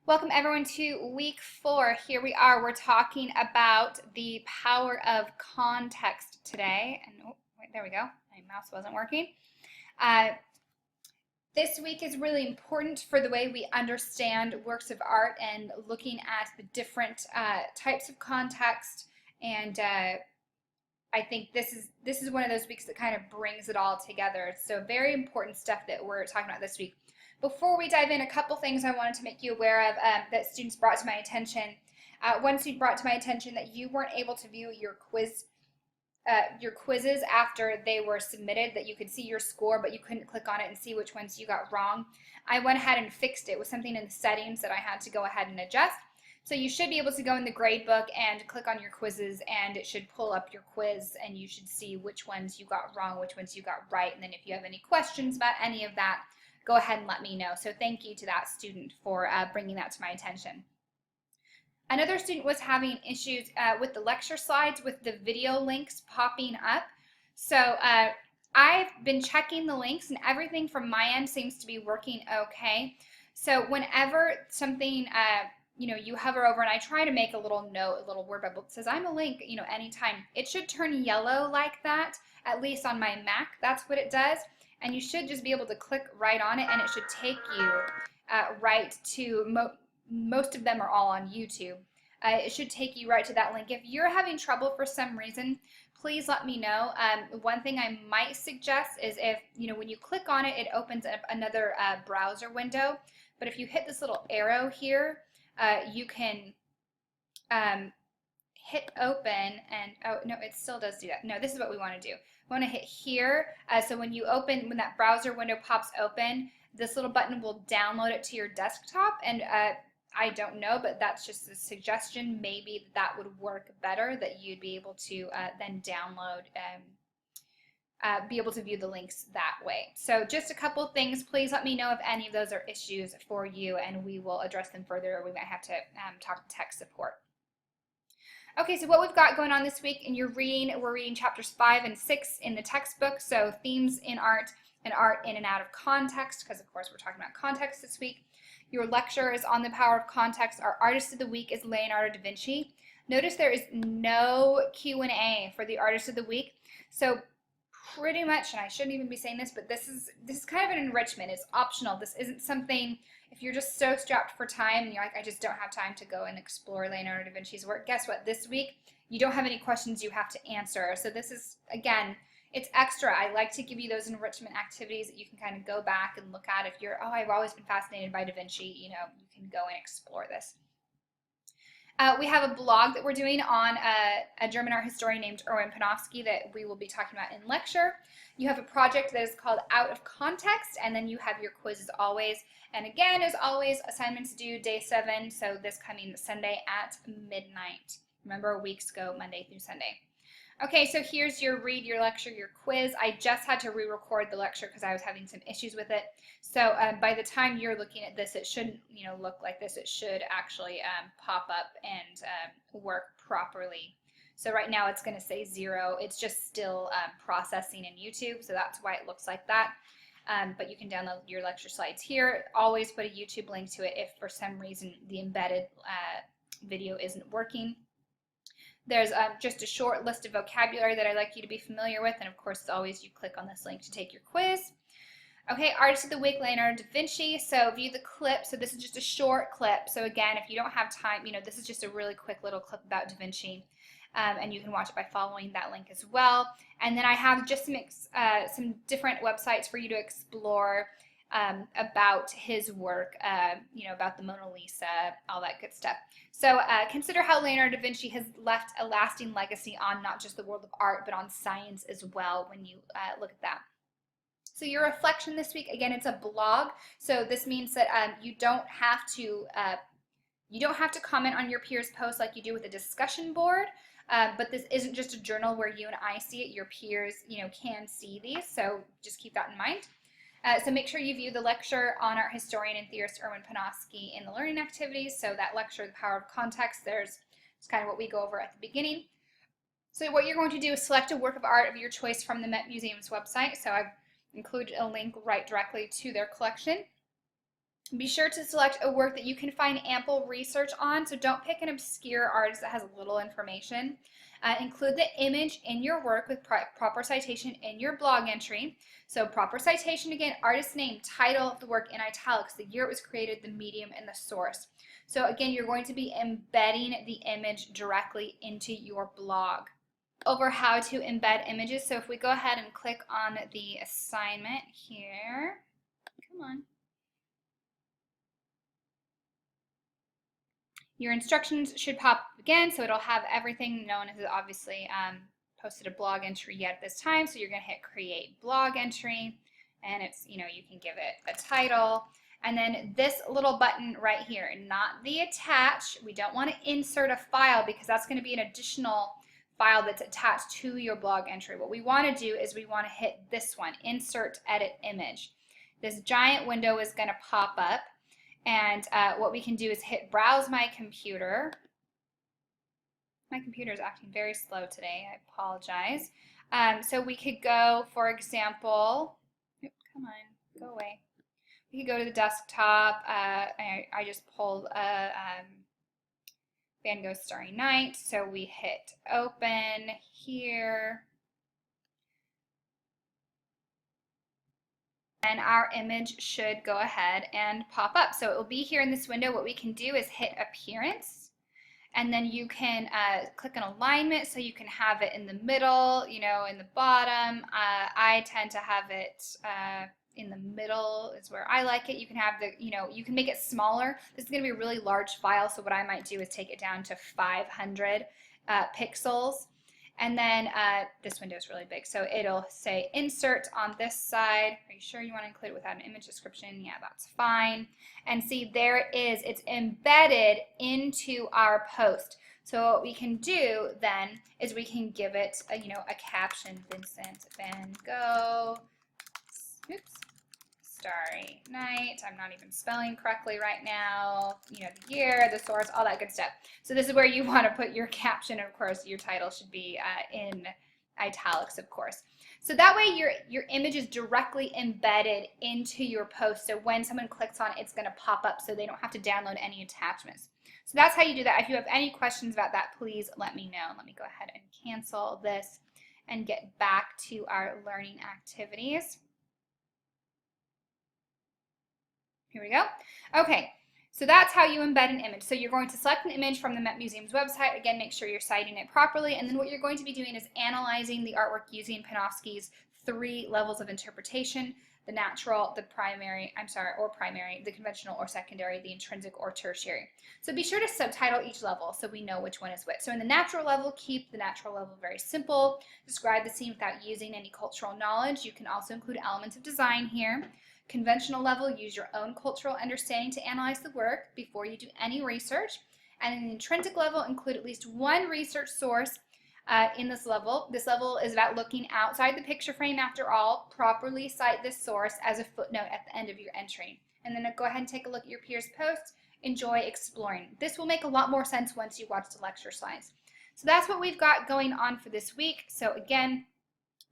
Welcome everyone to week 4. Here we are. We're talking about the power of context today. And oh, wait, there we go. My mouse wasn't working. Uh, this week is really important for the way we understand works of art and looking at the different types of context. And I think this is one of those weeks that kind of brings it all together. So very important stuff that we're talking about this week. Before we dive in, a couple things I wanted to make you aware of that students brought to my attention. One student brought to my attention that you weren't able to view your quizzes after they were submitted, that you could see your score, but you couldn't click on it and see which ones you got wrong. I went ahead and fixed it with something in the settings that I had to go ahead and adjust. So you should be able to go in the grade book and click on your quizzes, and it should pull up your quiz, and you should see which ones you got wrong, which ones you got right, and then if you have any questions about any of that, go ahead and let me know. So thank you to that student for bringing that to my attention. Another student was having issues with the lecture slides with the video links popping up. So I've been checking the links and everything from my end seems to be working okay. So whenever something, you hover over, and I try to make a little note, a little word bubble that says I'm a link, anytime, it should turn yellow like that, at least on my Mac, that's what it does. And you should just be able to click right on it, and it should take you right to, most of them are all on YouTube. It should take you right to that link. If you're having trouble for some reason, please let me know. One thing I might suggest is if, when you click on it, it opens up another browser window. But if you hit this little arrow here, you can hit open, and oh no, it still does do that. No, this is what we want to do. We want to hit here, so when that browser window pops open, this little button will download it to your desktop, and I don't know, but that's just a suggestion. Maybe that would work better, that you'd be able to then download and be able to view the links that way. So just a couple things. Please let me know if any of those are issues for you, and we will address them further, or we might have to talk to tech support. Okay, so what we've got going on this week, and we're reading chapters 5 and 6 in the textbook, so themes in art and art in and out of context, because of course we're talking about context this week. Your lecture is on the power of context. Our artist of the week is Leonardo da Vinci. Notice there is no Q&A for the artist of the week, so pretty much, and I shouldn't even be saying this, but this is kind of an enrichment. It's optional. This isn't something, if you're just so strapped for time and you're like, I just don't have time to go and explore Leonardo da Vinci's work, guess what? This week, you don't have any questions you have to answer. So this is, again, it's extra. I like to give you those enrichment activities that you can kind of go back and look at. If you're, oh, I've always been fascinated by Da Vinci, you can go and explore this. We have a blog that we're doing on a German art historian named Erwin Panofsky that we will be talking about in lecture. You have a project that is called Out of Context, and then you have your quizzes always. And again, as always, assignments due day 7, so this coming Sunday at midnight. Remember, weeks go Monday through Sunday. Okay, so here's your read, your lecture, your quiz. I just had to re-record the lecture because I was having some issues with it. So by the time you're looking at this, it shouldn't look like this. It should actually pop up and work properly. So right now it's going to say 0. It's just still processing in YouTube, so that's why it looks like that. But you can download your lecture slides here. Always put a YouTube link to it if for some reason the embedded video isn't working. There's just a short list of vocabulary that I'd like you to be familiar with, and of course, as always, you click on this link to take your quiz. Okay, Artist of the Week, Leonardo da Vinci. So view the clip. So this is just a short clip. So again, if you don't have time, this is just a really quick little clip about Da Vinci, and you can watch it by following that link as well. And then I have just some different websites for you to explore about his work, about the Mona Lisa, all that good stuff. So consider how Leonardo da Vinci has left a lasting legacy on not just the world of art, but on science as well when you look at that. So your reflection this week, again, it's a blog. So this means that you don't have to comment on your peers' posts like you do with a discussion board. But this isn't just a journal where you and I see it. Your peers, can see these. So just keep that in mind. So make sure you view the lecture on art historian and theorist Erwin Panofsky in the learning activities. So that lecture, The Power of Context, it's kind of what we go over at the beginning. So what you're going to do is select a work of art of your choice from the Met Museum's website. So I've included a link right directly to their collection. Be sure to select a work that you can find ample research on, so don't pick an obscure artist that has little information. Include the image in your work with proper citation in your blog entry. So proper citation again, artist name, title of the work in italics, the year it was created, the medium, and the source. So again, you're going to be embedding the image directly into your blog. Over how to embed images, so if we go ahead and click on the assignment here, come on. Your instructions should pop up again, so it'll have everything. No one has obviously posted a blog entry yet at this time, so you're going to hit create blog entry, and it's, you can give it a title. And then this little button right here, not the attach. We don't want to insert a file because that's going to be an additional file that's attached to your blog entry. What we want to do is we want to hit this one, insert edit image. This giant window is going to pop up. And what we can do is hit browse my computer. My computer is acting very slow today. I apologize. So we could go, for example, come on, go away. We could go to the desktop. I just pulled a Van Gogh Starry Night. So we hit open here. And our image should go ahead and pop up. So it will be here in this window. What we can do is hit appearance, and then you can click on alignment, so you can have it in the middle, in the bottom. I tend to have it in the middle is where I like it. You can have you can make it smaller. This is going to be a really large file, so what I might do is take it down to 500 pixels. And then this window is really big, so it'll say insert on this side. Are you sure you want to include it without an image description? Yeah, that's fine. And see, there it is. It's embedded into our post. So what we can do then is we can give it a caption. Vincent Van Gogh, oops, Starry Night. I'm not even spelling correctly right now. The year, the source, all that good stuff. So this is where you want to put your caption. Of course, your title should be in italics, of course. So that way your image is directly embedded into your post. So when someone clicks on it, it's going to pop up, so they don't have to download any attachments. So that's how you do that. If you have any questions about that, please let me know. Let me go ahead and cancel this and get back to our learning activities. Here we go. Okay, so that's how you embed an image. So you're going to select an image from the Met Museum's website. Again, make sure you're citing it properly. And then what you're going to be doing is analyzing the artwork using Panofsky's 3 levels of interpretation: the natural, the primary, the conventional or secondary, the intrinsic or tertiary. So be sure to subtitle each level so we know which one is which. So in the natural level, keep the natural level very simple. Describe the scene without using any cultural knowledge. You can also include elements of design here. Conventional level, use your own cultural understanding to analyze the work before you do any research. And in the intrinsic level, include at least one research source in this level. This level is about looking outside the picture frame after all. Properly cite this source as a footnote at the end of your entry. And then go ahead and take a look at your peers' posts. Enjoy exploring. This will make a lot more sense once you watch the lecture slides. So that's what we've got going on for this week. So again,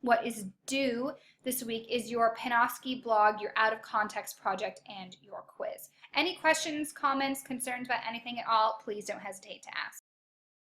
what is due this week is your Panofsky blog, your out of context project, and your quiz. Any questions, comments, concerns about anything at all, please don't hesitate to ask.